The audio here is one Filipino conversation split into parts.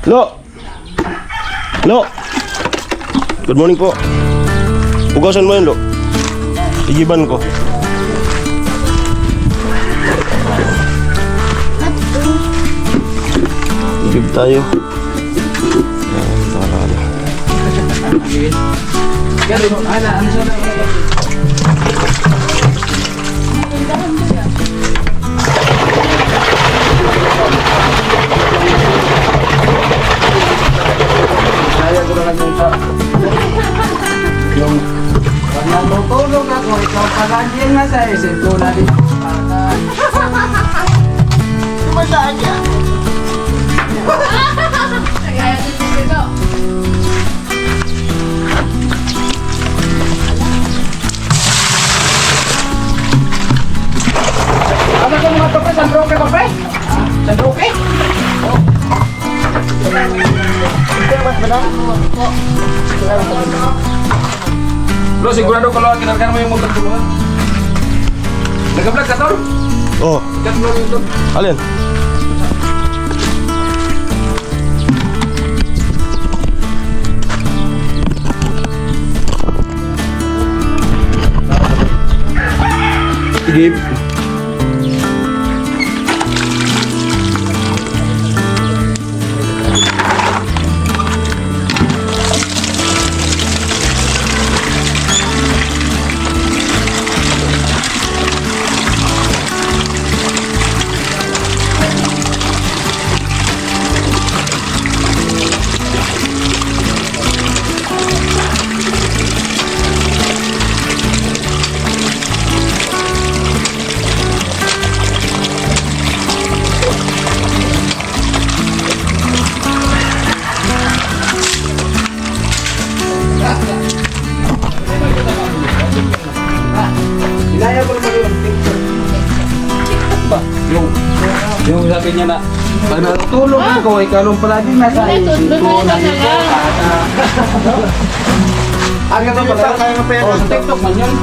Lo! Lo! Good morning po. Ugasan mo yun, Lo. Igiban ko. Igib tayo. Ayan, tara na. Yung pag natutulog ako, ikaw palagi nga sa isip ko na din. Tumasaan niya. Ano ko mga tope? Sandroke pa pre? Sandroke? Bro, sigurado kalau kinarkan mo yung motor duluan. Nag-vlog ka tol? Oh, Ikat mo yung tol. alin? Igib. Inaya ko naman yung picture. Ba? Yung sabi niya na, pag natutulog ako, ikaw nung palagi nasa isip ko na dito. Ang ito pala, Kaya nga pera. sa TikTok man yun.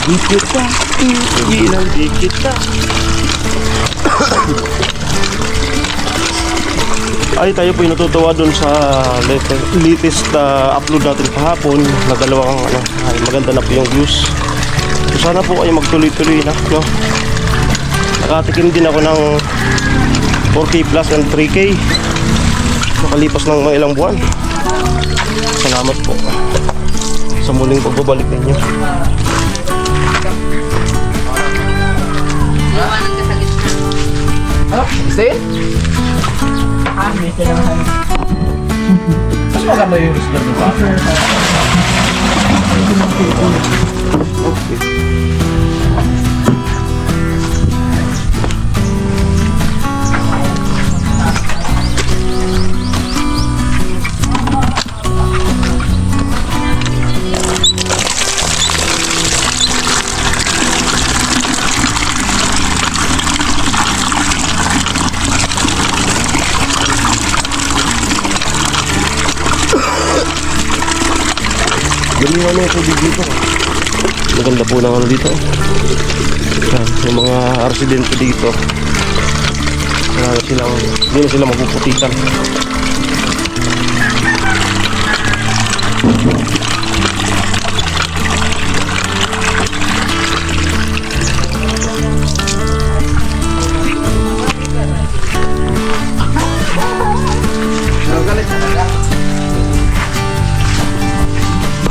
Di kita, bilang di kita. Ay, tayo po yung natutuwa dun sa latest upload natin kahapon na dalawang ay, maganda na po yung views. So, sana po ay magtuloy-tuloy na, no? Nakatikim din ako ng 4K plus and 3K makalipas ng mga ilang buwan. Salamat po sa muling pagbabalik ninyo. Ano? Stay? Mas maganda yung restaurant mo ba? Galing ano yung tubig dito. Maganda po ng ano dito. Yan, yung mga residente dito. Hindi na sila magpuputikan. Galit talaga.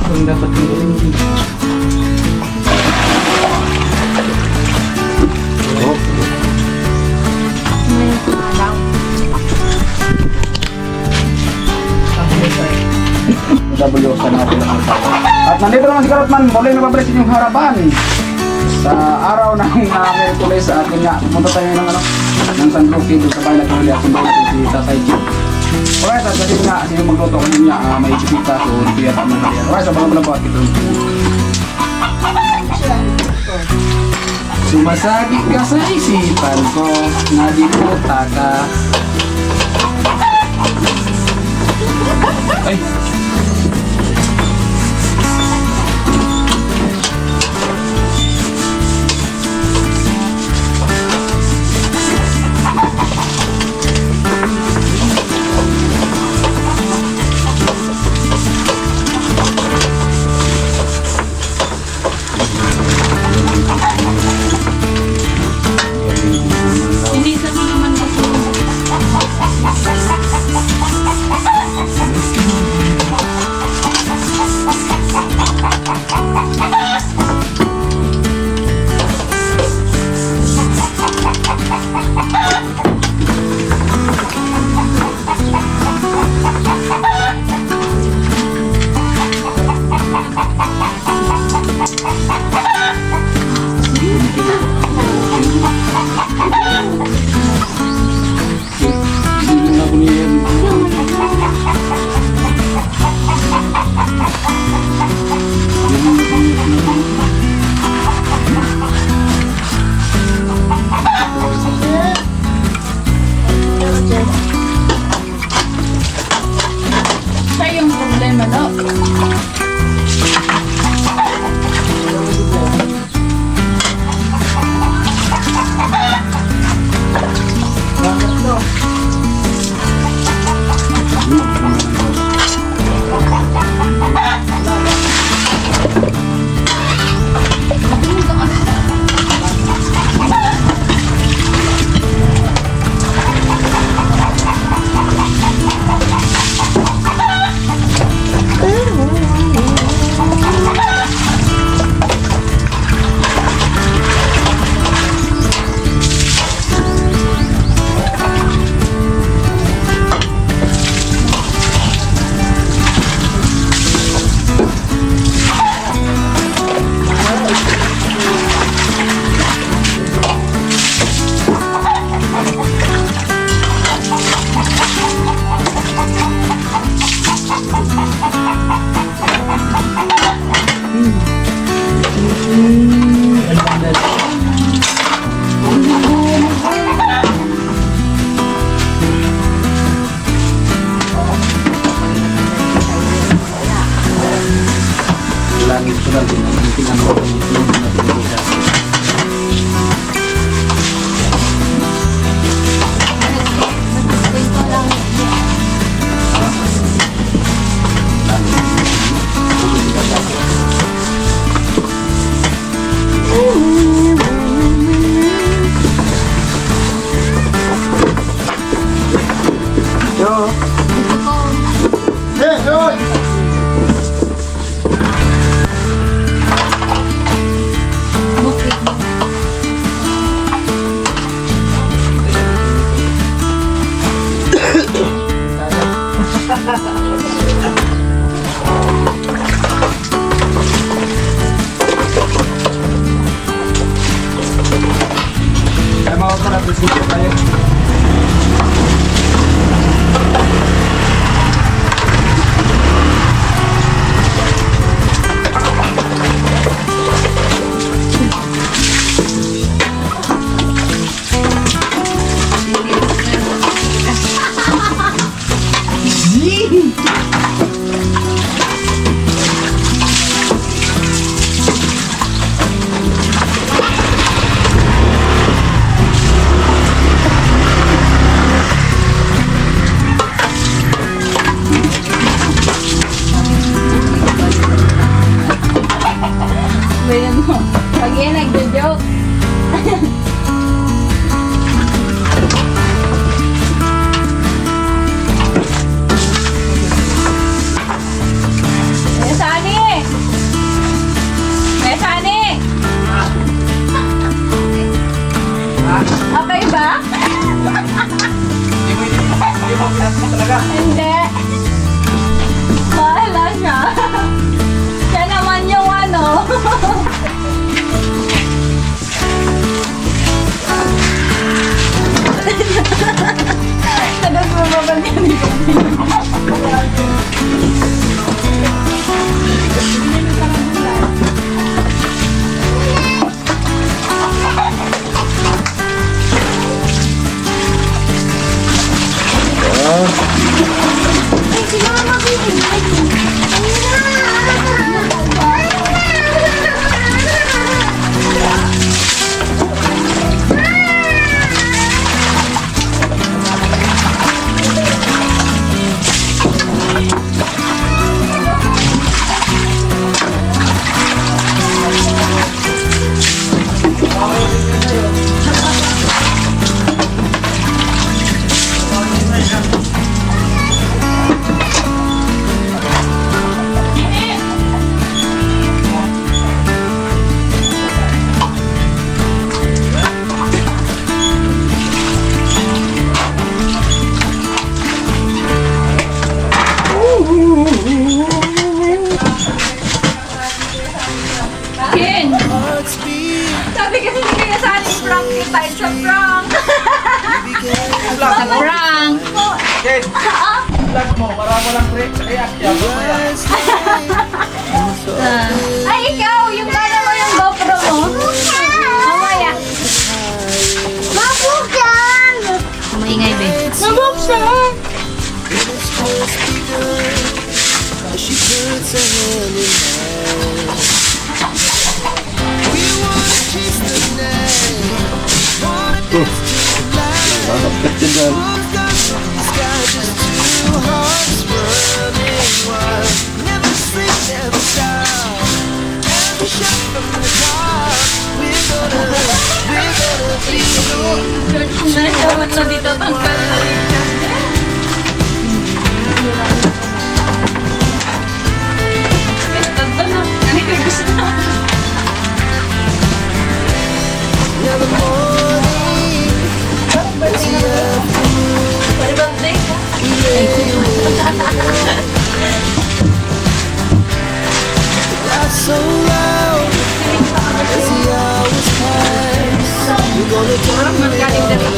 Kung dapat yung Sabulosan natin ang tao. At nandito naman si Karotman, muli na babalik sa inyong harapan sa araw ng Miyerkules at yun nga, pumunta tayo ng San Roque doon sa bahay na kahuli at sundan natin si Tatay Jim. Alright, at kasi nga, sino magluto ko niya, may chipita, so hindi yata mo na yan. Alright, sa mga balabot, ito. Sumasabik ka sa isipan ko na di puta ka. Ay! Inisan mo naman kasi. Hindi na ako niyan. Siya yung problema, no? Langit ko lang din. Ang tinanong ko yung natulog siya. Yo. Hey, yo. Sabi kasi hindi niya sa ating prank yung tayo sa prank. Sa prank. Jen, vlog mo, para mo lang react yan. Ay, ikaw! Yung kaya mo yung GoPro mo. Mamaya. Mabuksan! Maingay, be. Mabuksan! Nasawan na dito tanggal na rin. Tanda na. Gusto na. Pwede ba break? Parang magaling na rin.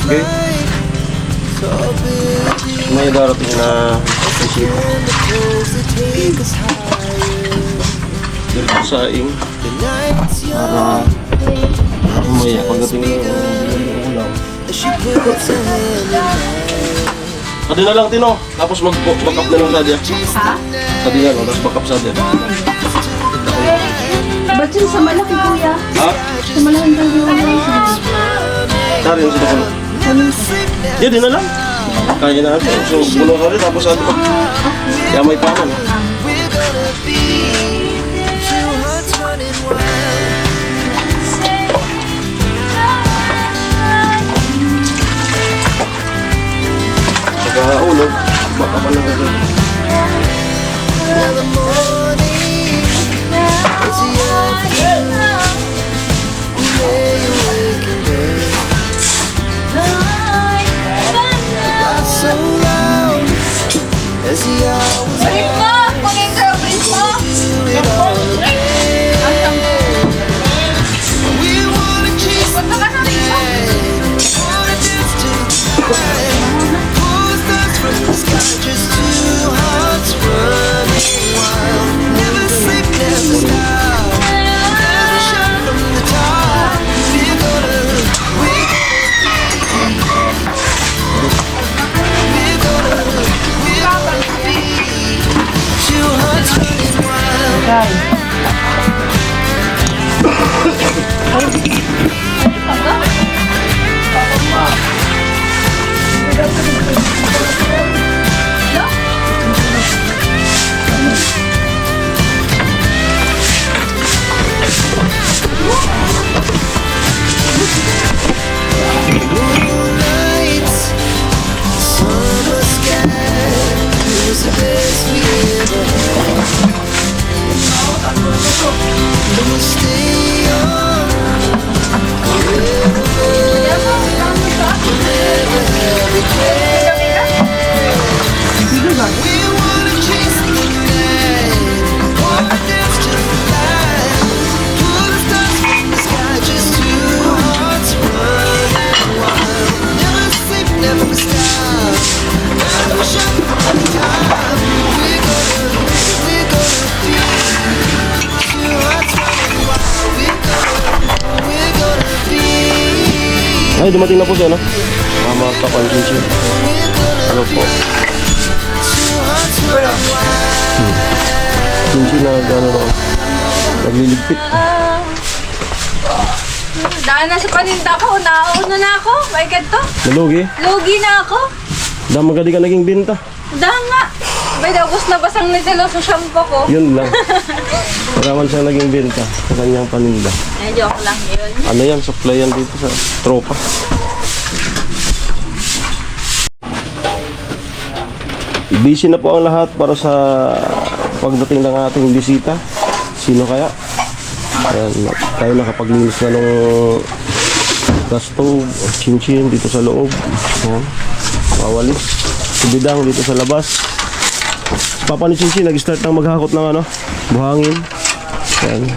Okay. May darating na isip. Dito sa ing. Para umaya pagdating ng ulam. Adi na lang, Tino. Tapos mag-back up na lang Sadia. Ha? Sadia, no? Tapos back up Sadia. Ba't yun sa malaki, kuya? Ha? Sa malaki ang kuya. Dari yung sila ko. Yan, di na lang. Kaya na natin. So, bulo ka rin. Tapos ano pa. Kaya may paman. Saka ulog. Baka pa lang rin. Brief mo! Kunin ko yung brief mo! Punta ka na rin. Ay, dumating na po siya, no? Mama, Papa, and Chinchin. Ano po? Chinchin na gano'n, nagliligpit. Daan na sa paninda ko. Nauna na ako. My God to. Nalugi? Lugi na ako. Dahil maganda ka naging binta. Daan nga. May dagos na basang nitilo sa shampoo ko. Yun lang. Paraman siya naging binta sa kanyang paninda. Eh, joke lang yun. Ano yan? Supply yan dito sa tropa. Busy na po ang lahat para sa pagdating ng ating bisita. Sino kaya? Ayan, tayo nakapaglinis na nung gas stove o chinchin dito sa loob. Ayan, mawalis. Subidang dito sa labas. Papa ni Chinchin nag-start ng maghakot ng ano, buhangin. Ayan.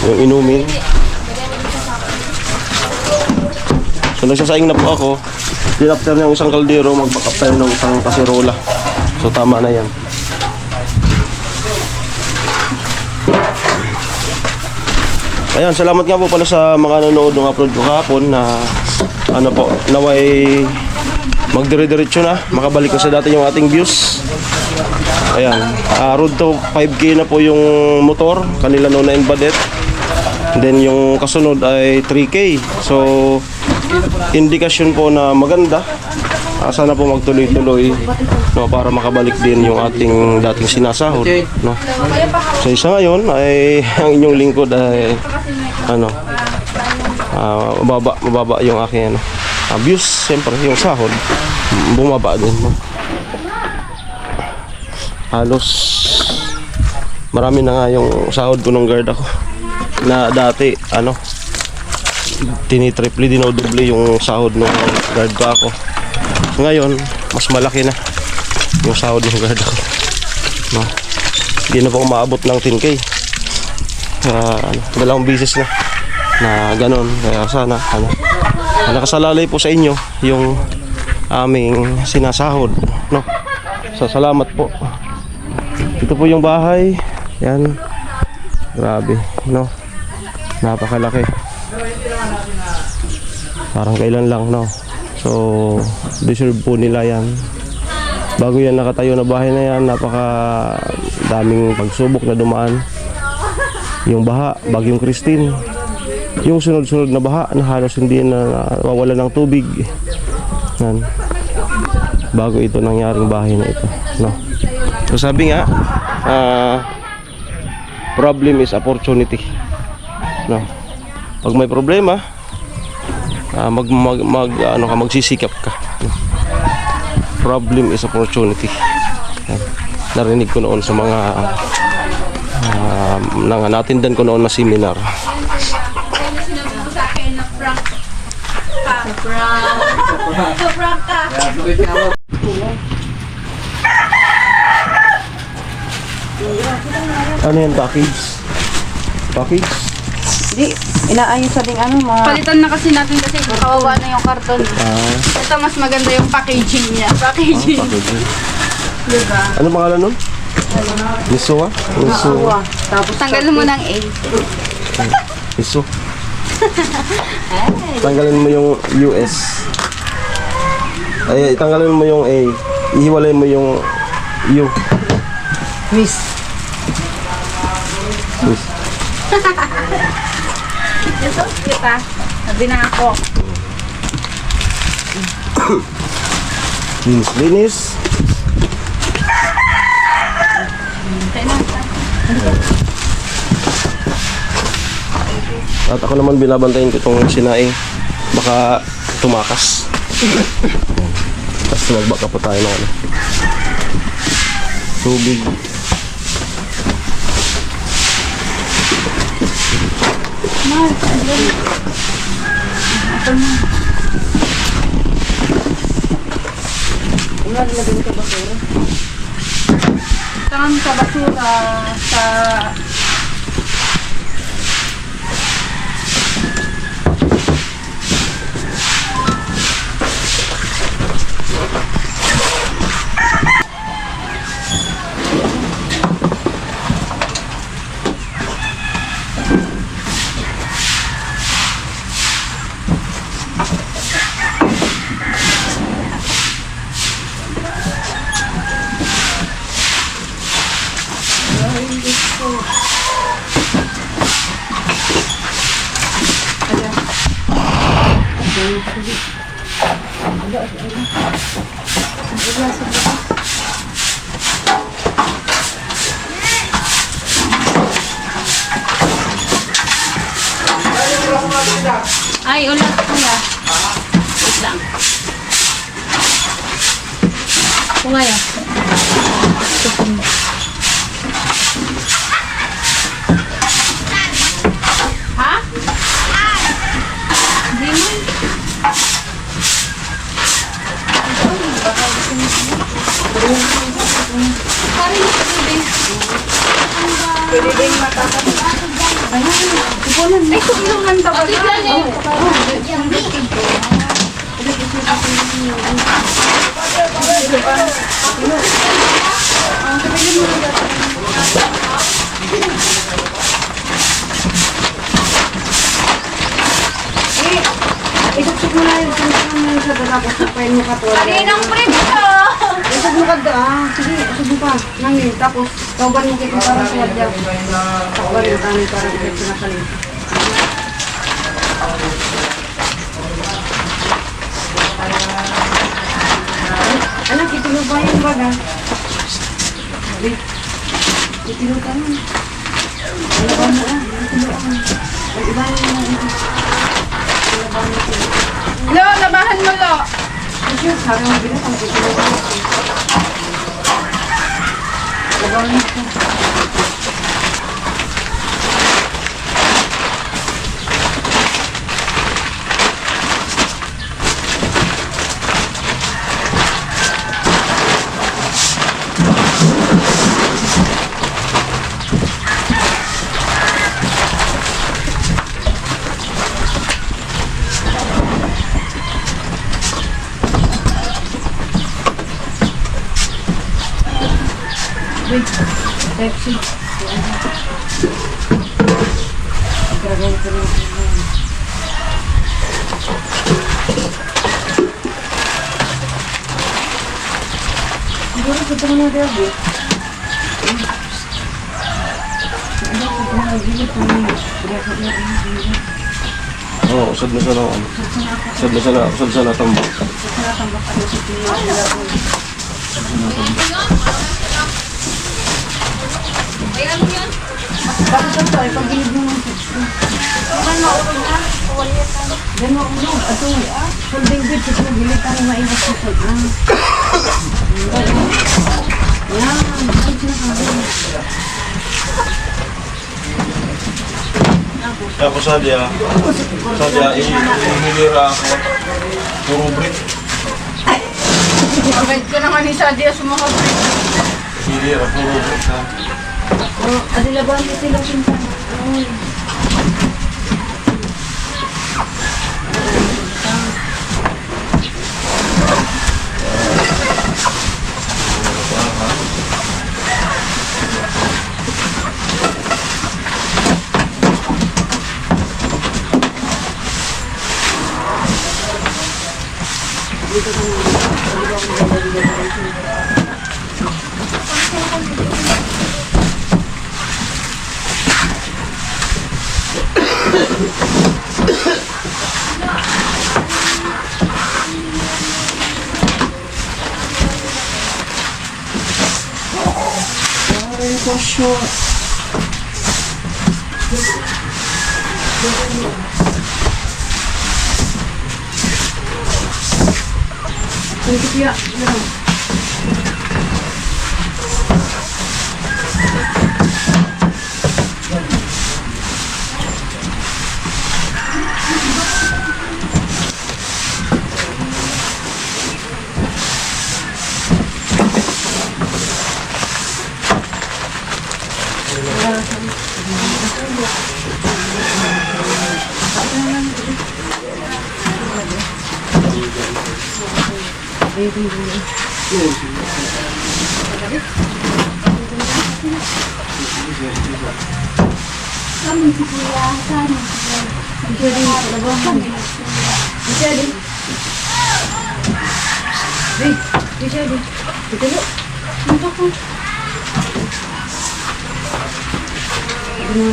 Yung inumin. So nagsasaing na po ako. Then after ng isang kaldero, mag-backup tayo ng isang kaserola. So tama na yan. Ayan, salamat nga po pala sa mga nanonood ng upload ko kahapon na ano po, naway magdire-diretso na, makabalik na sa dati yung ating views. Ayan, road to 5K na po yung motor, kanila no na embaded. Then yung kasunod ay 3K. So indikasyon po na maganda. Sana po magtuloy-tuloy, no, para makabalik din yung ating dating sinasahod, no. So isa ngayon ay ang inyong lingkod ay ano, mababa yung aking ano, views. Siyempre yung sahod bumaba din, no. Halos marami na nga yung sahod ko nung guard ako na dati ano, tinitriple, dinodoble yung sahod nung guard ko ako. Ngayon mas malaki na yung sahod ng guard ako, no? Hindi na po umaabot ng 10K. Dalawang bisis na ganon. Kaya sana ano, nakasalalay po sa inyo yung aming sinasahod, no? So salamat po. Ito po yung bahay. Yan, grabe, no? Napakalaki. Parang kailan lang, no? So deserve po nila yan. Bago yan nakatayo na bahay na yan, napaka daming pagsubok na dumaan. Yung baha, bagyong Christine, yung sunod-sunod na baha na halos hindi na nawawala ng tubig. Yan. Bago ito nangyaring bahay na ito, no? So sabi nga, problem is opportunity, no? Pag may problema, magsisikap ka, no? Problem is opportunity. Yan. Narinig ko noon sa mga natindan ko noon na seminar. Ano yan, package? Package? Hindi, inaayos sa ding ano, Palitan na kasi natin kasi kawawa na yung karton. Ito mas maganda yung packaging niya. Packaging. Package. Diba? Ano pangalan nun? Miso, Miso. tapos Tanggalin mo ng A. Miso. Tanggalin mo yung US. Ay, tanggalin mo yung A. Ihiwalay mo yung U. Miss. Miss. Ito, kita. Sabi na ako. Linis. At ako naman binabantayin ko itong sinaing. Baka tumakas. Tapos magbaka pa tayo ng ano, tubig. Tangan sa basura sa Ay, ulat kuya. Wait lang. Kuya. Ha? Hindi mo. Parang Pwede din matatapos. Ay, tulungan ka ba? Isuksok mo na yung sa tapos na pain mo ka to. Kaninang prito! Isog mo ka doon. Sige, isog mo pa. Nangin. Tapos, kauban mo kita para sa wadya. Kauban mo tanin para sa sinakalim. Anak, itulog ba yung baga? Itulog ka nun. Alaban mo ah. Itulog ka. Pag-ibahin mo na. Lo, labahan mo, Lo! Sure, sabi mo bilang ang itulog ka. Alaban mo ka. Pepsi. Gagawin ko rin. Siguro punta mo na rin. Oo, usad na sa naon. Usad sa natambak. Bakit ito? Ipag-iib mo ng pizza. Then maulog. Ato, holding bed. Kasi magilit ang maingat sa sod. Yan. Tapos sadya, ihilira ako. Puro brick. Agad ko naman ni Sadia sumakot. Ihilira, puro brick ha. Adilaban mo sila sinta. Kaya, Ganda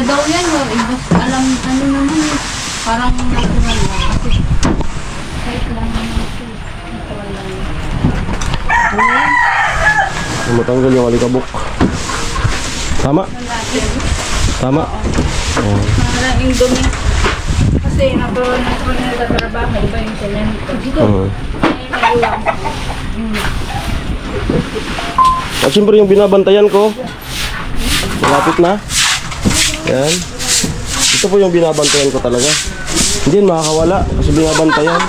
daw yan, no? Ibas, alam, ano naman eh. Parang natural lang. Kasi, kahit lang naman ito. Natural lang yan. Matanggal yung alikabok. Tama? Tama? Oh. Parang yung dumi. Kasi natural na sa trabaho, iba yung semento. Dito, may iwan. At siyempre yung binabantayan ko, malapit na. Yan. Ito po yung binabantayan ko talaga. Hindi yan makakawala kasi binabantayan.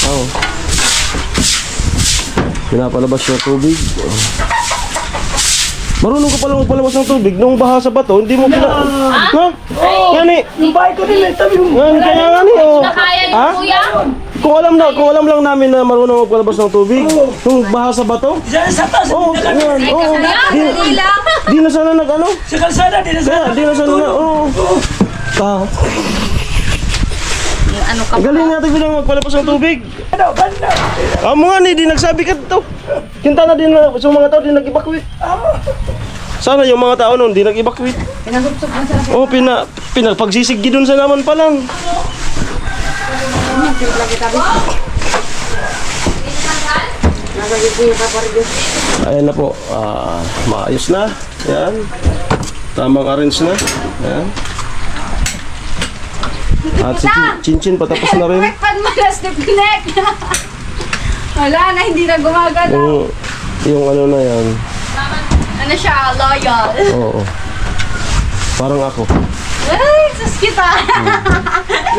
Oh. Pinapalabas yung tubig. Oh. Marunong ka pala magpalabas ng tubig nung baha sa bato, hindi mo Ha? Yan eh. Yung bahay ko din, tabi mo. Yan, kaya nga ni, oh. Kaya Ha? yung kuya? Kung alam lang namin na marunong magpalabas ng tubig, nung baha sa bato, Sa taas, oh, yan, oh. Dali lang. Di na sana nag-ano? sa kalsada, di na sa Kaya, di na sana na, oh. Ano ka Galing natin bilang magpalabas ng tubig. Ano, banda. Amo nga ni, di nagsabi ka to. Kinta na din na sa mga tao, di nag-evacuate. Sana yung mga tao noon, di nag-evacuate. Pinagupsok na sila. Oh, pagsisiggi dun sa naman pa lang. Lagi tabi. Nagagit ko yung paparidyo. Ayan na po, maayos na. Yan. Tamang arrange na. Yan. At si Chinchin patapos na rin. Pan malas na connect. Wala na, hindi na gumagana. Yung ano na yan. Ano siya, loyal. Oo. Parang ako. Ay, sus kita.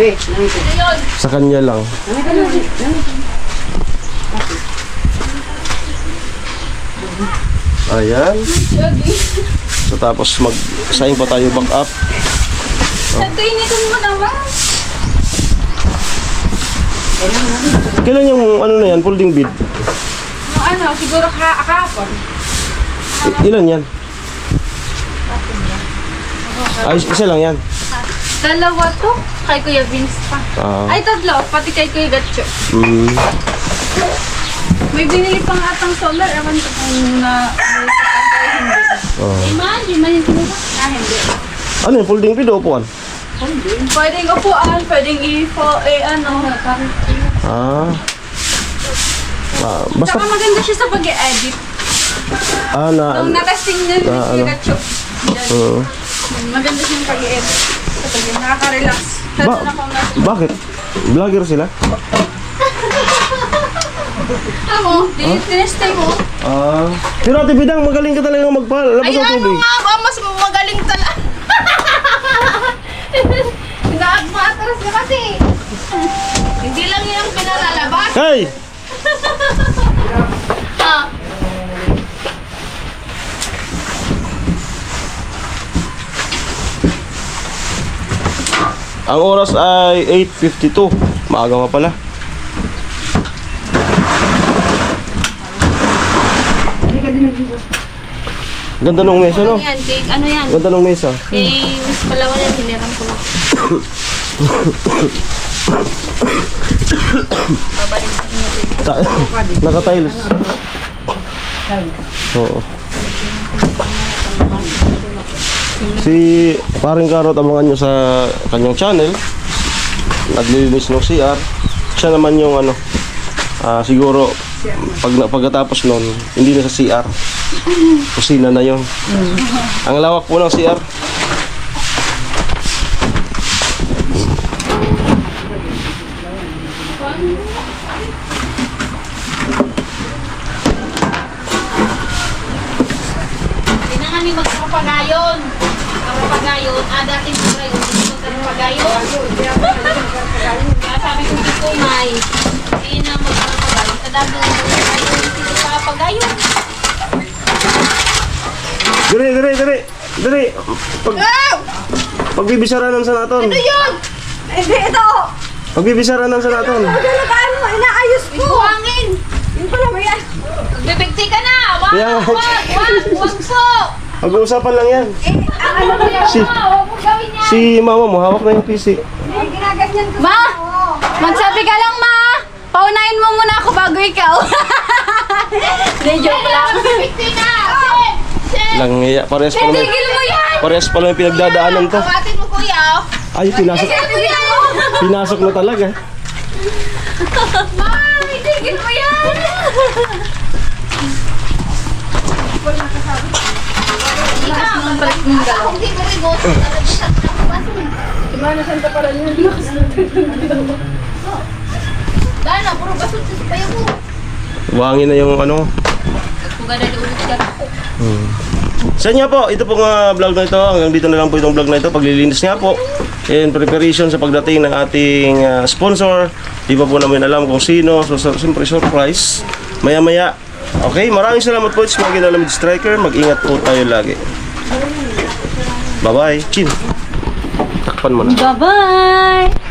Wait, nangito. Ayun. Sa kanya lang. Ayan. So tapos mag-sign pa tayo back up. Nagkainitin mo naman. Kailan yung ano na yan, folding bed? Yung ano, siguro kahapon. Ilan yan? Ay, isa lang yan. Dalawa to. Kay Kuya Vince pa. Ah. Ay, tatlo. Pati kay Kuya Gatcho. Mm. May binili pang atang solar. Ewan ko kung na... Hindi man yung pinita. Ah, hindi. Ano yung folding bed o upuan? Pwedeng upuan, pwedeng ano. Basta, Tsaka maganda siya sa pag-edit. Nung natesting niya ni Kuya Gatcho. Maganda siyang pag-edit. Sa pag-edit. Nakaka-relax. Bakit? Vlogger sila? Ano? Tinestay mo? Pero Ate Bidang, magaling ka talaga magpalabas Ay, ng ano tubig. nga ba? Mas magaling talaga. Nag-matras ka kasi. Hindi lang yun ang pinalalabas. Hey! Ah. Ang oras ay 8:52. Maaga pa pala. Ganda ng mesa, no? Ano yan? Cake? Ano yan? Ganda ng mesa. Eh, Miss Palawan yan. Hiniram ko lang. Naka-tiles. Oo. Si Paring Karot, abangan nyo sa kanyang channel. Naglilinis ng CR. Siya naman yung ano, siguro pagkatapos nun, hindi na sa CR. Kusina na yon. Ang lawak po ng CR. Hindi na nga ni magkakapagayon. Magkakapagayon. Dating ko rin. Magkakapagayon. Kaya sabi ko dito, May. Hindi na magkakapagayon. Sa dami na magkakapagayon. Hindi na magkakapagayon. Dali. Pagbibisaranan sa naton. Ano yun? Hindi, ito. Pagbibisaranan sa naton. Magalagaan mo, inaayos ko. Buhangin. Yun pala ba yan? Bibigti ka na. Kaya- Wag po. Pag-uusapan lang yan. Ano ba yan? Wag mo gawin yan. Si mama mo, hawak na yung PC. Ginaganyan ko. Ma! Magsabi ka lang, Ma! Paunahin mo muna ako bago ikaw. joke lang. Lang iya, parehas pa naman. Tigil mo yan! Parehas pa naman pinagdadaanan to. Awatin mo kuya. Ay, pinasok na talaga. Mami, tigil mo yan! Kung di mo remote, Dana, puro basod sa sabayo mo. Wangin na yung ano. Kuga na ulit ka. Sa inyo po, ito pong vlog na ito. Hanggang dito na lang po itong vlog na ito. Paglilinis nga po. In preparation sa pagdating ng ating sponsor. Di pa po namin alam kung sino. So, siyempre surprise. Maya-maya. Okay, maraming salamat po. It's mga Ginalamed Striker. Mag-ingat po tayo lagi. Bye-bye. Chin. Takpan mo na. Bye-bye!